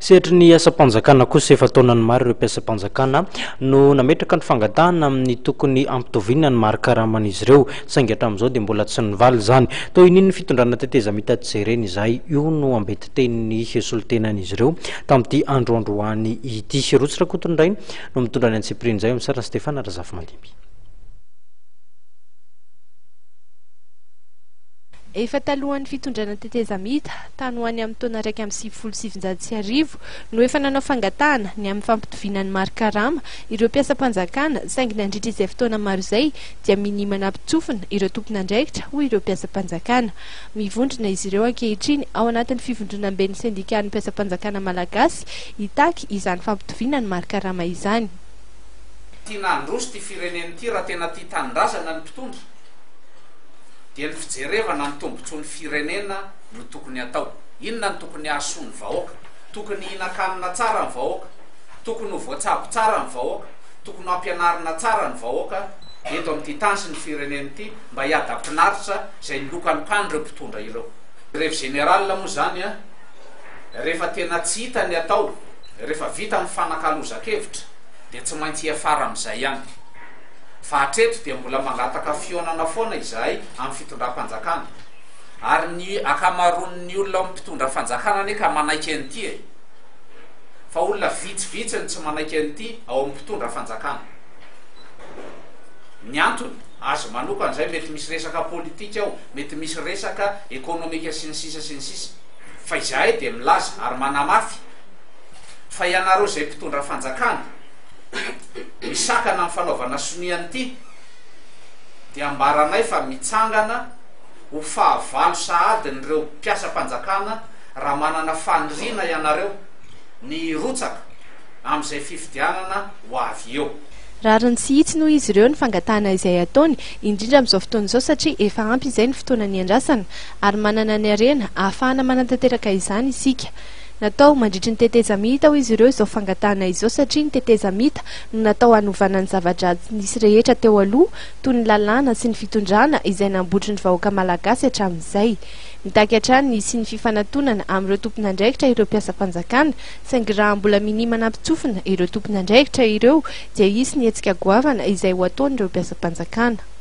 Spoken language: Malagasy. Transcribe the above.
Setry ny asa-panjakana kosa efa taonany maro ireo mpiasa-panjakana no nametraka ny fangatahana amin'ny tokony ampitoviana ny mari-karaman'izy ireo saingy hatramin'izao dia mbola tsy nivaly zany. Toy iny ny fitondrana tetezamita tsy jereny izay io no ambety teny solontenan'izy ireo tamin'ity androandroany ity. Rotsy Rakotondray no mitondra ny antsipirin izay amin'ny sarany Stefana Razafy Mandimby. Efa talohan'ny fitondrana tetezamita tany ho any amin'ny taona 1,790 no efa nanao fangatahana ny amin'ny fampitoviana ny mari-karama ireo mpiasa-panjakana saingy nandritra izay fotoana maro izay dia minimana mpitsofina ireo tompon'andraikitra ho ireo mpiasa-panjakana. Mivondrona izy ireo ankehitriny ao anatin'ny fivondronam-ben'ny sindikaan'ny mpiasa-panjakana malagasy hitaky izany fampitoviana ny mari-karama izany. Tiana androso ty fireneny ty raha tena tia tanindrazana ny mpitondra dia ny fijerevana ny tombontsoan'ny firenena no tokony atao. Inona ny tokony ahasony vahoaka? Tokony hinakanina tsara ny vahoaka, tokony ho voatsabo tsara ny vahoaka, tokony ho ampianarina tsara ny vahoaka eto amin'ity tansy ny firenena ity mba hiadampinaritra izay ny lokan'ny mpany ireo mpitondra ireo. Rev général moa zany a rehefa tena tsy hita ny atao, rehefa vita ny fanakalozakevitra dia tsy maintsy hiafara amin'izay ihany. Fa hatreto dia mbola mangataka fionana foana izahay amin'ny fitondram-panjakana. Ary ny akamaroan'ny olona amin'ny mpitondra fanjakana ane ka manaiky an'ity e. Fa olona vitsivitsy ny tsy manaiky an'ity ao amin'ny mpitondra fanjakana. Ny antony azo manokana izay mety misy resaka politika ao, mety misy resaka ekonomika sy ny sisa sy ny sisa. Fa izahay dia milaza ary manamafy fa ianareo izay mpitondra fanjakana misakana amin'ny fanaovana sonian'ity dia ambaranay fa mitsangana ho fahavalo sahadin'ireo mpiasa-panjakana raha manana faniriana ianareo ny rotsaka amin'izay fifidianana ho avy eo. Rariny tsy hitsy noho izy ireo ny fangatahana izay ataony indrindra amin'izao fotoana izao satria efa ampy izay ny fotoana ny andrasana ary manana ny harena ahafahana manatanteraka izany isika. Natao mandritry ny tetezamita ho izy ireo izao fangatahana izao satria ny tetezamita no natao hanovana ny zava-dratsy nisy rehetra teo aloha toy ny lalàna sy ny fitondrana izay nambotry ny vahoaka malagasy hatramin'izay. Mitaky hatrany sy ny fifanantonana amin'ireo tompon'andraikitra ireo mpiasa-panjakana saingy raha mbola minimana mpitsofina ireo tompon'andraikitra ireo dia hisy ny hetsika goavana izay ho ataon'ireo mpiasa-panjakana.